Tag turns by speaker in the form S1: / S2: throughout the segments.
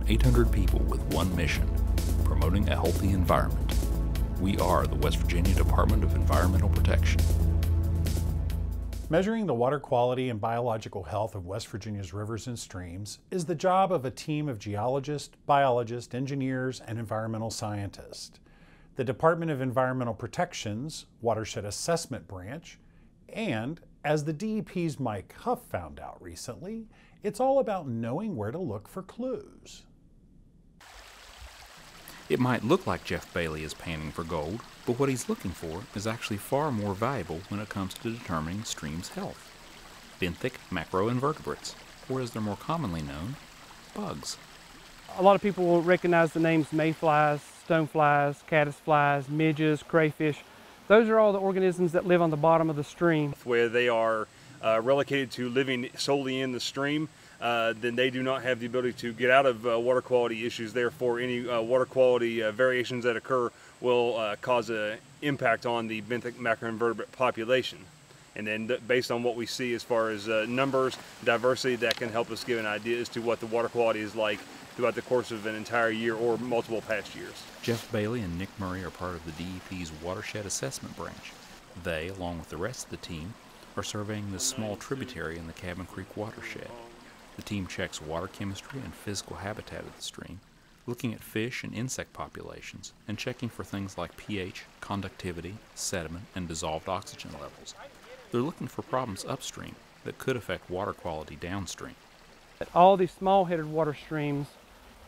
S1: 800 people with one mission, promoting a healthy environment. We are the West Virginia Department of Environmental Protection.
S2: Measuring the water quality and biological health of West Virginia's rivers and streams is the job of a team of geologists, biologists, engineers, and environmental scientists. The Department of Environmental Protection's Watershed Assessment Branch, and as the DEP's Mike Huff found out recently, it's all about knowing where to look for clues.
S1: It might look like Jeff Bailey is panning for gold, but what he's looking for is actually far more valuable when it comes to determining streams' health. Benthic macroinvertebrates, or as they're more commonly known, bugs.
S3: A lot of people will recognize the names mayflies, stoneflies, caddisflies, midges, crayfish. Those are all the organisms that live on the bottom of the stream.
S4: Where they are relegated to living solely in the stream, then they do not have the ability to get out of water quality issues. Therefore, any water quality variations that occur will cause an impact on the benthic macroinvertebrate population. And then based on what we see as far as numbers, diversity, that can help us give an idea as to what the water quality is like throughout the course of an entire year or multiple past years.
S1: Jeff Bailey and Nick Murray are part of the DEP's Watershed Assessment Branch. They, along with the rest of the team, are surveying this small tributary in the Cabin Creek watershed. The team checks water chemistry and physical habitat of the stream, looking at fish and insect populations, and checking for things like pH, conductivity, sediment, and dissolved oxygen levels. They're looking for problems upstream that could affect water quality downstream.
S3: All these small-headed water streams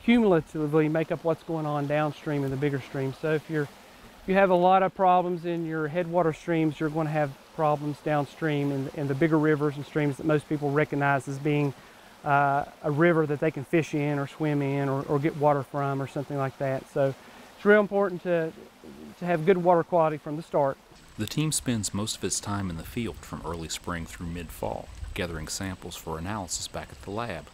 S3: cumulatively make up what's going on downstream in the bigger stream. So if you have a lot of problems in your headwater streams, you're going to have problems downstream in the bigger rivers and streams that most people recognize as being a river that they can fish in or swim in or get water from or something like that. So it's real important to have good water quality from the start.
S1: The team spends most of its time in the field from early spring through mid-fall, gathering samples for analysis back at the lab.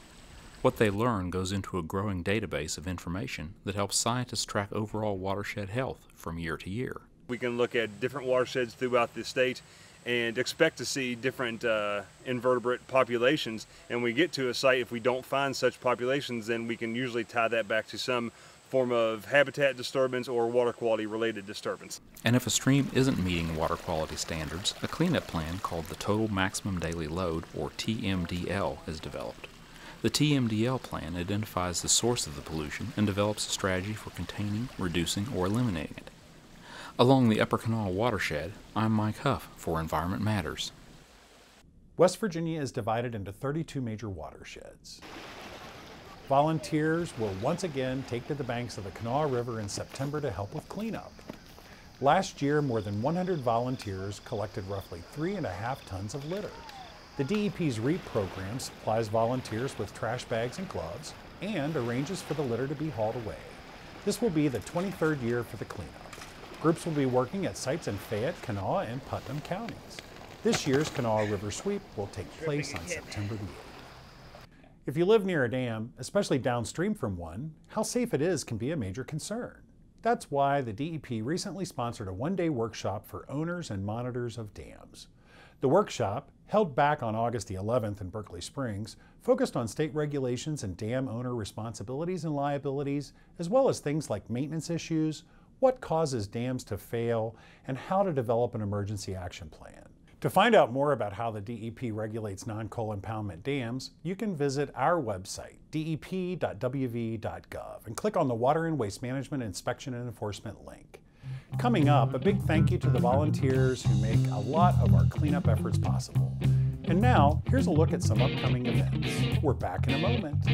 S1: What they learn goes into a growing database of information that helps scientists track overall watershed health from year to year.
S4: We can look at different watersheds throughout the state and expect to see different invertebrate populations. And when we get to a site, if we don't find such populations, then we can usually tie that back to some form of habitat disturbance or water quality related disturbance.
S1: And if a stream isn't meeting water quality standards, a cleanup plan called the Total Maximum Daily Load, or TMDL, is developed. The TMDL plan identifies the source of the pollution and develops a strategy for containing, reducing, or eliminating it. Along the Upper Kanawha Watershed, I'm Mike Huff for Environment Matters.
S2: West Virginia is divided into 32 major watersheds. Volunteers will once again take to the banks of the Kanawha River in September to help with cleanup. Last year, more than 100 volunteers collected roughly 3.5 tons of litter. The DEP's REAP program supplies volunteers with trash bags and gloves and arranges for the litter to be hauled away. This will be the 23rd year for the cleanup. Groups will be working at sites in Fayette, Kanawha, and Putnam counties. This year's Kanawha River Sweep will take place on September the 8th. If you live near a dam, especially downstream from one, how safe it is can be a major concern. That's why the DEP recently sponsored a one-day workshop for owners and monitors of dams. The workshop, held back on August the 11th in Berkeley Springs, focused on state regulations and dam owner responsibilities and liabilities, as well as things like maintenance issues, what causes dams to fail, and how to develop an emergency action plan. To find out more about how the DEP regulates non-coal impoundment dams, you can visit our website, dep.wv.gov, and click on the Water and Waste Management Inspection and Enforcement link. Coming up, a big thank you to the volunteers who make a lot of our cleanup efforts possible. And now, here's a look at some upcoming events. We're back in a moment.